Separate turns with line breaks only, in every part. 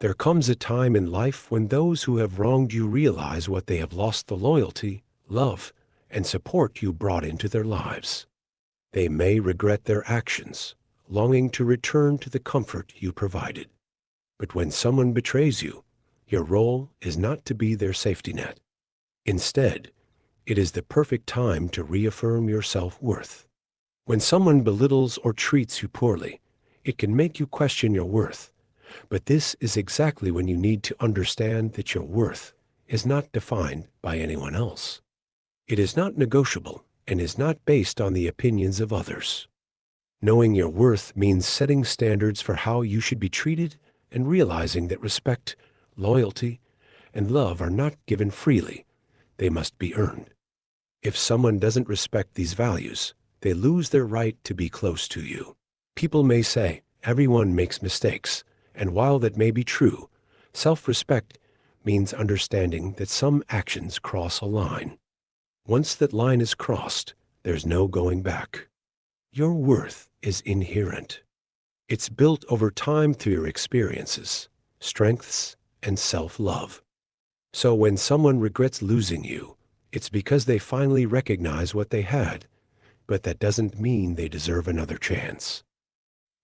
There comes a time in life when those who have wronged you realize what they have lost: the loyalty, love, and support you brought into their lives. They may regret their actions, longing to return to the comfort you provided. But when someone betrays you, your role is not to be their safety net. Instead, it is the perfect time to reaffirm your self-worth. When someone belittles or treats you poorly, it can make you question your worth. But this is exactly when you need to understand that your worth is not defined by anyone else. It is not negotiable and is not based on the opinions of others. Knowing your worth means setting standards for how you should be treated and realizing that respect, loyalty, and love are not given freely. They must be earned. If someone doesn't respect these values, they lose their right to be close to you. People may say, everyone makes mistakes, and while that may be true, self-respect means understanding that some actions cross a line. Once that line is crossed, there's no going back. Your worth is inherent. It's built over time through your experiences, strengths, and self-love. So when someone regrets losing you, it's because they finally recognize what they had, but that doesn't mean they deserve another chance.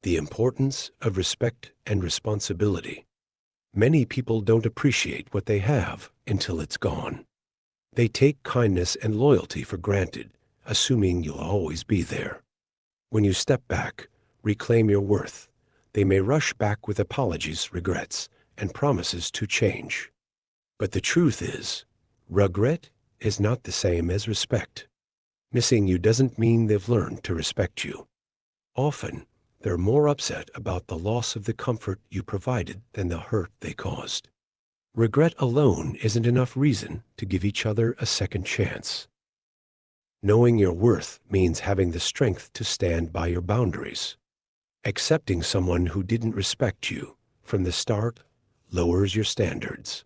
The importance of respect and responsibility. Many people don't appreciate what they have until it's gone. They take kindness and loyalty for granted, assuming you'll always be there. When you step back, reclaim your worth, they may rush back with apologies, regrets, and promises to change. But the truth is, regret is not the same as respect. Missing you doesn't mean they've learned to respect you. Often, they're more upset about the loss of the comfort you provided than the hurt they caused. Regret alone isn't enough reason to give each other a second chance. Knowing your worth means having the strength to stand by your boundaries. Accepting someone who didn't respect you from the start lowers your standards.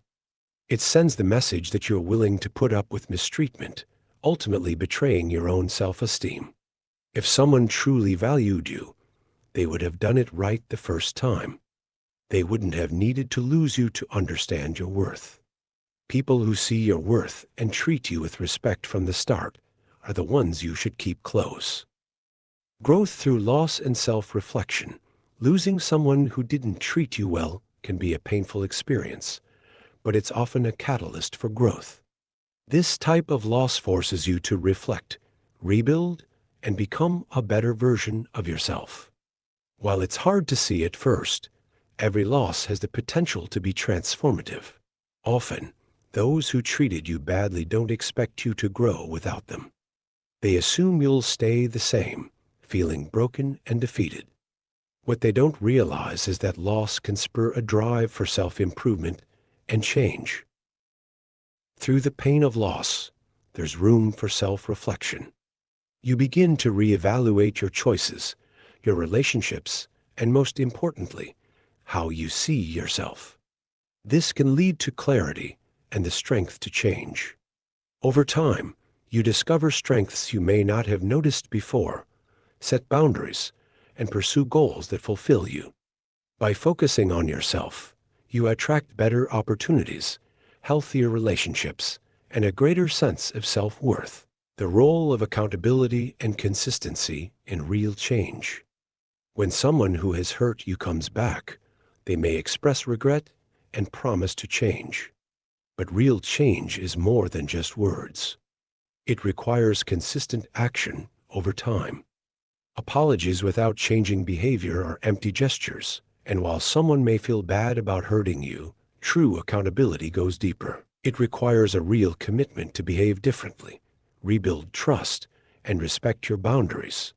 It sends the message that you're willing to put up with mistreatment, ultimately betraying your own self-esteem. If someone truly valued you, they would have done it right the first time. They wouldn't have needed to lose you to understand your worth. People who see your worth and treat you with respect from the start are the ones you should keep close. Growth through loss and self-reflection. Losing someone who didn't treat you well can be a painful experience, but it's often a catalyst for growth. This type of loss forces you to reflect, rebuild, and become a better version of yourself. While it's hard to see at first, every loss has the potential to be transformative. Often, those who treated you badly don't expect you to grow without them. They assume you'll stay the same, feeling broken and defeated. What they don't realize is that loss can spur a drive for self-improvement and change. Through the pain of loss, there's room for self-reflection. You begin to reevaluate your choices, your relationships, and most importantly, how you see yourself. This can lead to clarity and the strength to change. Over time, you discover strengths you may not have noticed before, set boundaries, and pursue goals that fulfill you. By focusing on yourself, you attract better opportunities, healthier relationships, and a greater sense of self-worth. The role of accountability and consistency in real change. When someone who has hurt you comes back, they may express regret and promise to change. But real change is more than just words. It requires consistent action over time. Apologies without changing behavior are empty gestures, and while someone may feel bad about hurting you, true accountability goes deeper. It requires a real commitment to behave differently, rebuild trust, and respect your boundaries.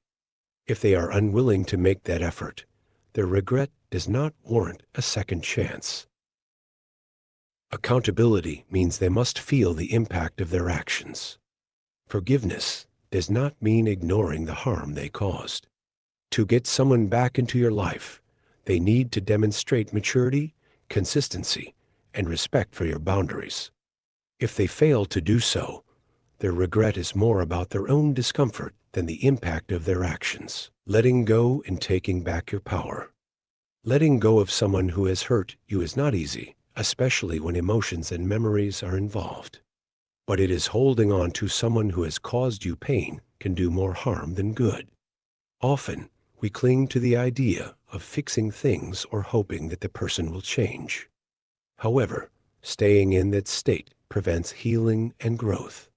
If they are unwilling to make that effort, their regret does not warrant a second chance. Accountability means they must feel the impact of their actions. Forgiveness does not mean ignoring the harm they caused. To get someone back into your life, they need to demonstrate maturity, consistency, and respect for your boundaries. If they fail to do so, their regret is more about their own discomfort than the impact of their actions. Letting go and taking back your power. Letting go of someone who has hurt you is not easy, especially when emotions and memories are involved. But it is holding on to someone who has caused you pain can do more harm than good. Often, we cling to the idea of fixing things or hoping that the person will change. However, staying in that state prevents healing and growth.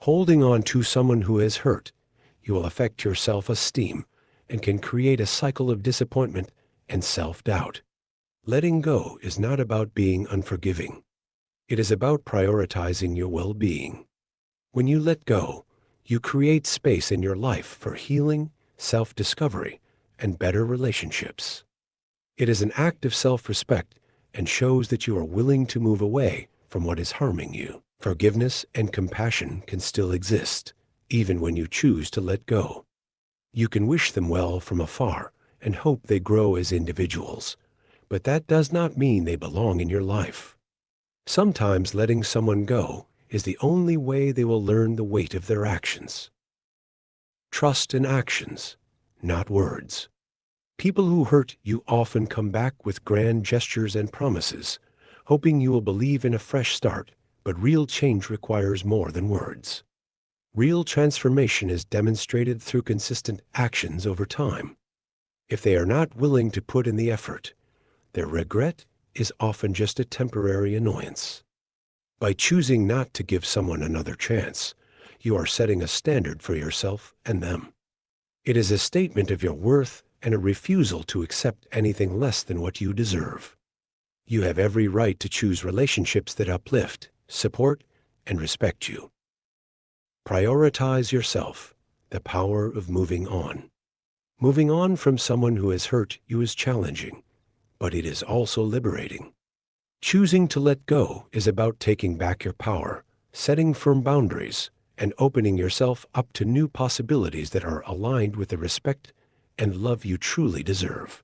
Holding on to someone who has hurt you will affect your self-esteem and can create a cycle of disappointment and self-doubt. Letting go is not about being unforgiving. It is about prioritizing your well-being. When you let go, you create space in your life for healing, self-discovery, and better relationships. It is an act of self-respect and shows that you are willing to move away from what is harming you. Forgiveness and compassion can still exist, even when you choose to let go. You can wish them well from afar and hope they grow as individuals, but that does not mean they belong in your life. Sometimes letting someone go is the only way they will learn the weight of their actions. Trust in actions, not words. People who hurt you often come back with grand gestures and promises, hoping you will believe in a fresh start, but real change requires more than words. Real transformation is demonstrated through consistent actions over time. If they are not willing to put in the effort, their regret is often just a temporary annoyance. By choosing not to give someone another chance, you are setting a standard for yourself and them. It is a statement of your worth and a refusal to accept anything less than what you deserve. You have every right to choose relationships that uplift, support, and respect you. Prioritize yourself, the power of moving on. Moving on from someone who has hurt you is challenging, but it is also liberating. Choosing to let go is about taking back your power, setting firm boundaries, and opening yourself up to new possibilities that are aligned with the respect and love you truly deserve.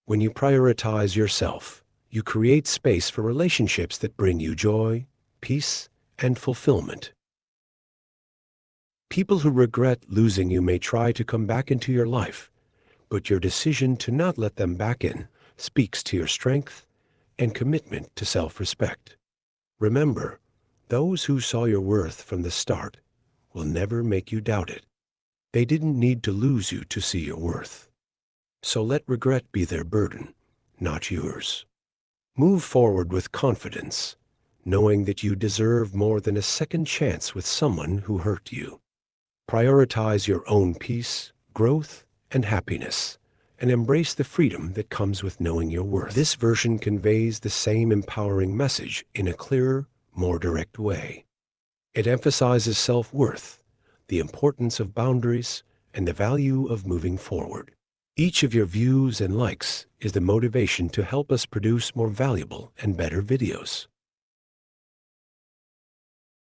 When you prioritize yourself, you create space for relationships that bring you joy, peace, and fulfillment. People who regret losing you may try to come back into your life, but your decision to not let them back in speaks to your strength and commitment to self-respect. Remember, those who saw your worth from the start will never make you doubt it. They didn't need to lose you to see your worth. So let regret be their burden, not yours. Move forward with confidence, knowing that you deserve more than a second chance with someone who hurt you. Prioritize your own peace, growth, and happiness, and embrace the freedom that comes with knowing your worth. This version conveys the same empowering message in a clearer, more direct way. It emphasizes self-worth, the importance of boundaries, and the value of moving forward. Each of your views and likes is the motivation to help us produce more valuable and better videos.